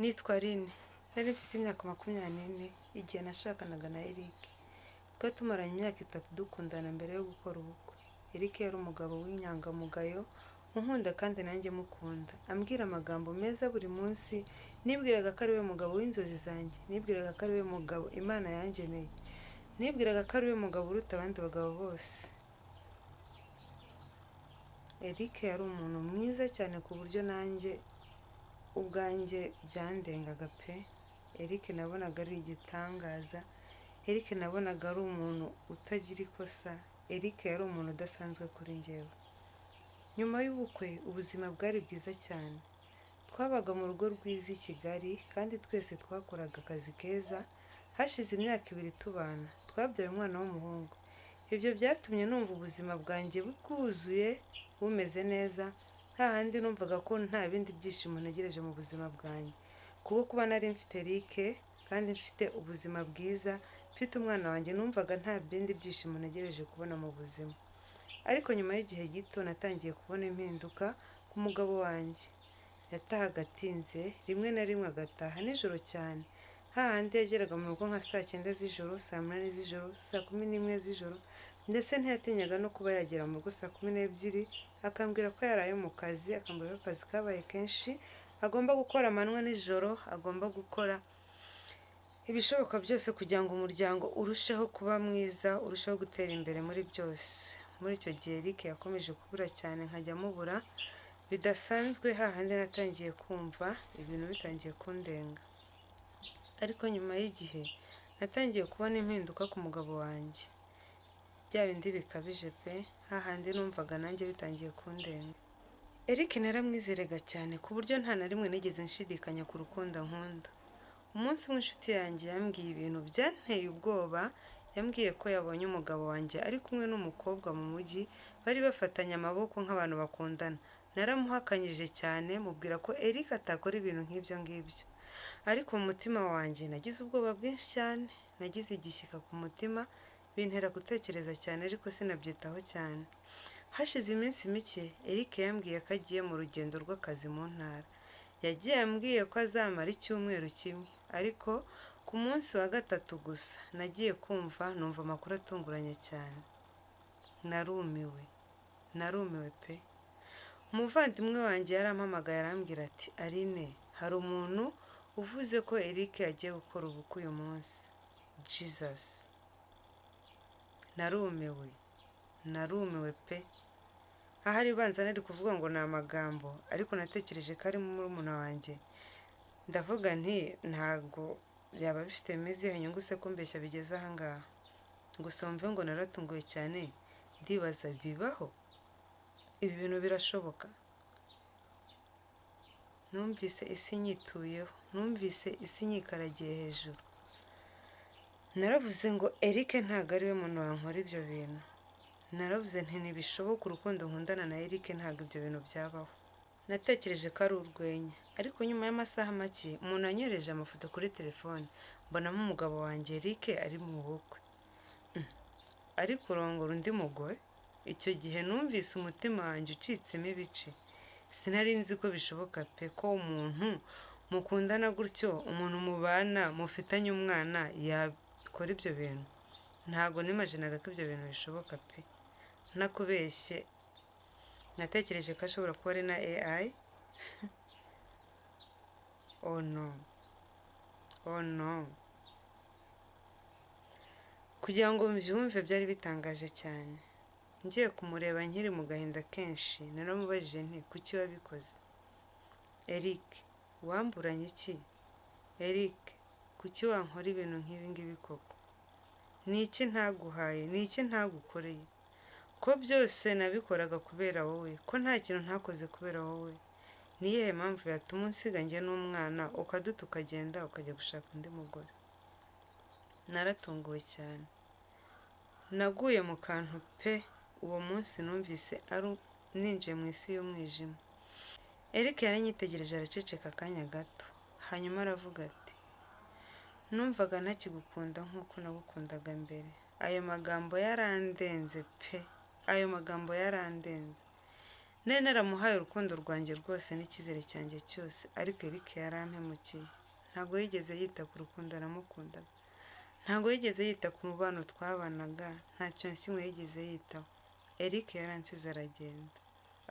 Nitwa Aline, nari mfite imyaka 24 igihe nashakanaga na Eric. Twari tumaranye imyaka 3 dukundana mbere yo gukora ubukwe. Eric yari umugabo w'inyangamugayo, unkunda kandi nanjye mukunda. Ambwira amagambo meza buri munsi, nibwiraga ko ari we mugabo w'inzozi zanjye, nibwiraga ko ari we mugabo Imana yangeneye. Nibwiraga ko ari we mugabo uruta abandi bagabo bose. Eric yari umuntu mwiza cyane ku buryo nanjye ubwanjye byandengaga pe. Eric nabonaga ari igitangaza. Eric nabonaga ari umuntu utagira ikosa. Eric yari umuntu udasanzwe kuri njyewe. Nyuma y'ubukwe ubuzima bwari bwiza cyane. Twabaga mu rugo rwiza i Kigali kandi twese twakoraga akazi keza. Hashize imyaka 2 tubana, twabyaye umwana w'umuhungu. Ibyo byatumye numva ubuzima bwanjye bwuzuye bumeze neza. Hahandi numvaga ko nta bindi byishimo ntegereje mu buzima bwanjye, kuko kuba nari mfite Eric kandi mfite ubuzima bwiza, mfite umwana wanjye, numvaga nta bindi byishimo ntegereje kubona mu buzima. Ariko nyuma y'igihe gito natangiye kubona impinduka ku mugabo wanjye. Yatahaga atinze, rimwe na rimwe agataha nijoro cyane. Hahandi yageraga mu rugo nka saa 9 z'ijoro, saa 8 z'ijoro, saa 11 z'ijoro, ndetse ntiyatinyaga no kuba yagera mu rugo saa 12, akambwira ko yaraye mu kazi, akambwira ko akazi kabaye kenshi, agomba gukora amanywa nijoro, agomba gukora ibishoboka byose kugira ngo umuryango urusheho kuba mwiza, urusheho gutera imbere muri byose. Muri icyo gihe Eric yakomeje kubura cyane, nkajya mubura bidasanzwe. Hahandi natangiye kumva ibintu bitangiye kundenga. Ariko nyuma y'igihe natangiye kubona impinduka ku mugabo wanjye. Bya bindi bikabije pe, hahandi numvaga nanjye bitangiye kundenga. Eric naramwizeraga cyane ku buryo nta na rimwe nigeze nshidikanya ku rukundo nkunda. Umunsi umwe inshuti yanjye yambwiye ibintu byanteye ubwoba. Yambwiye ko yabonye umugabo wanjye ari kumwe n'umukobwa mu mujyi, bari bafatanya amaboko nk'abantu bakundana. Naramuhakanyije cyane, mubwira ko Eric atakora ibintu nk'ibyo ngibyo. Ariko mu mutima wanjye nagize ubwoba bwinshi cyane, nagize igishyika ku mutima, bintera gutekereza cyane ariko sinabyitaho cyane. Hashize iminsi mike Eric yambwiye ko agiye mu rugendo rw'akazi mu ntara. Yagiye ambwiye ko azamara icyumweru kimwe, ariko ku munsi wa 3 gusa nagiye kumva numva amakuru atunguranye cyane. Narumiwe pe. Umuvandimwe wanjye yarampamagaye arambwira ati, Aline, hari umuntu uvuze ko Eric yagiye gukora ubukwe uyu munsi. Jesus! Narumiwe pe. Ahari banza nari kuvuga ngo ni amagambo, ariko natekereje ko ari murumuna wanjye. Ndavuga nti ntago byaba bifite imizi inyungu se kumbeshya bigeze aha ngaha. Gusa mve ngo naratunguwe cyane, ndibaza bibaho? Ibi bintu birashoboka? Numvise isi nyituyeho, numvise isi nyikaragiye hejuru. Naravuze ngo Eric ntago ari we muntu wankora ibyo bintu. Naravuze nti ntibishoboka, urukundo nkundana na Eric ntago ibyo bintu byabaho. Natekereje ko ari urwenya, ariko nyuma y'amasaha make umuntu anyohereje amafoto kuri telefone, mbonamo umugabo wanjye Eric ari mu bukwe. Ariko urongora undi mugore? Icyo gihe numvise umutima wanjye ucitsemo ibice. Sinari nzi ko bishoboka pe, ko umuntu mukundana gutyo, umuntu mubana mufitanye umwana yakora ibyo bintu. Ntago nimaginaga ko ibyo bintu bishoboka pe. Nakubeshye, natekereje ko ashobora kuba ari na AI. Oh no. Kugira ngo mbyumve byari bitangaje cyane. Ngiye kumureba nkiri mu gahinda kenshi, naramubajije nti, kuki wabikoze? Eric, wamburanye iki? Eric, kuki wankora ibintu nk'ibi ngibi koko? Ni iki ntaguhaye? Ni iki ntagukoreye? Ko byose nabikoraga kubera wowe, ko nta kintu ntakoze kubera wowe. Ni iyihe mpamvu yatuma unsiga njye n'umwana ukaduta ukagenda ukajya gushaka undi mugore? Naratunguwe cyane. Naguye mu kantu pe. Uwo munsi numvise ari ninjiye mu isi y'umwijima. Eric yaranyitegereje araceceka akanya gato, hanyuma aravuga ati, numvaga ntakigukunda nk'uko nagukundaga mbere. Ayo magambo yarandenze pe. nari naramuhaye urukundo rwanjye rwose n'icyizere cyanjye cyose, ariko Eric yarampemukiye. Ntabwo yigeze yita ku rukundo namukundaga, ntabwo yigeze yita ku mubano twabanaga, nta kintu na kimwe yigeze yitaho. Eric yaransize aragenda,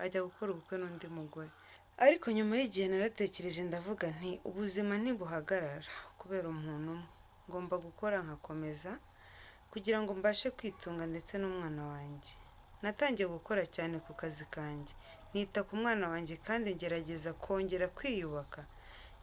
ajya gukora ubukwe n'undi mugore. Ariko nyuma y'igihe naratekereje ndavuga nti ubuzima ntibuhagarara kubera umuntu umwe, ngomba gukora nkakomeza kugira ngo mbashe kwitunga ndetse n'umwana wanjye. Natangiye gukora cyane ku kazi kanjye, nita ku mwana wanjye kandi ngerageza kongera kwiyubaka.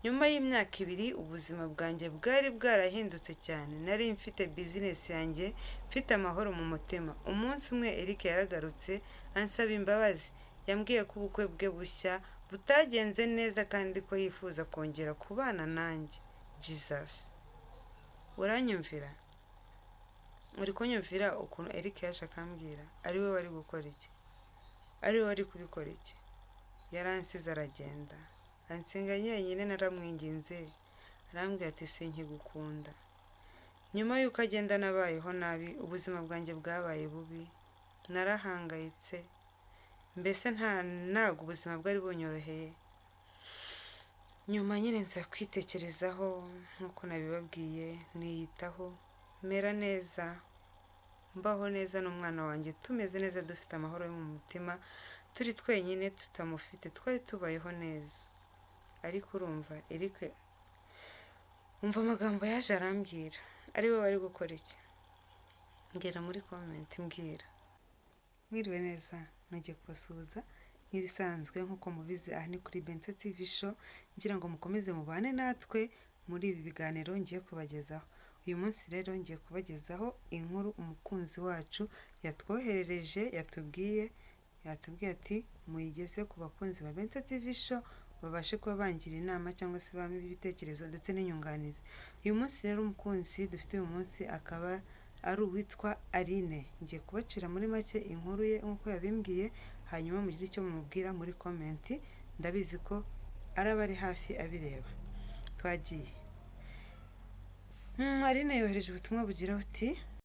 Nyuma y'imyaka 2 ubuzima bwanjye bwari bwarahindutse cyane, nari mfite business yanjye, mfite amahoro mu mutima. Umunsi umwe Eric yaragarutse ansaba imbabazi, yambwiye ko ubukwe bwe bushya butagenze neza kandi ko yifuza kongera kubana nanjye. Jesus, uranyumvira? Muri kunyumvira ukuntu Eric yaje akambwira ari we wari gukora iki, ari we wari kubikora iki? Yaransize aragenda, ansenga nyenyine. Naramwinginze, arambwira ati sinkigukunda. Nyuma y'uko agenda nabayeho nabi, ubuzima bwanjye bwabaye bubi, narahangayitse, mbese ntago ubuzima bwari bunyoroheye. Nyuma nyine nza kwitekerezaho nk'uko nabibabwiye, niyitaho, mera neza, mbaho neza n'umwana wanjye, tumeze neza, dufite amahoro yo mu mutima, turi twenyine tutamufite, twari tubayeho neza. Ariko urumva Eric, umva amagambo yaje arambwira, ari we wari gukora iki? Mbwira muri comment, mbwira. Mwiriwe neza, nagiye kubasuhuza nk'ibisanzwe nk'uko mubizi, aha ni kuri Bense TV show, ngira ngo mukomeze mubane natwe muri ibi biganiro ngiye kubagezaho. Uyu munsi rero ngiye kubagezaho inkuru umukunzi wacu yatwoherereje, yatubwiye ati muyigeze ku bakunzi ba Bense TV show babashe kuba bangira inama cyangwa se bamwe ibitekerezo ndetse n'inyunganizi. Uyu munsi rero umukunzi dufite uyu munsi akaba ari uwitwa Aline. Ngiye kubacira muri make inkuru ye nk'uko yabimbwiye, hanyuma mugire icyo mumubwira muri comment, ndabizi ko araba ari hafi abireba. Twagiye. Aline yohereje ubutumwa bugira buti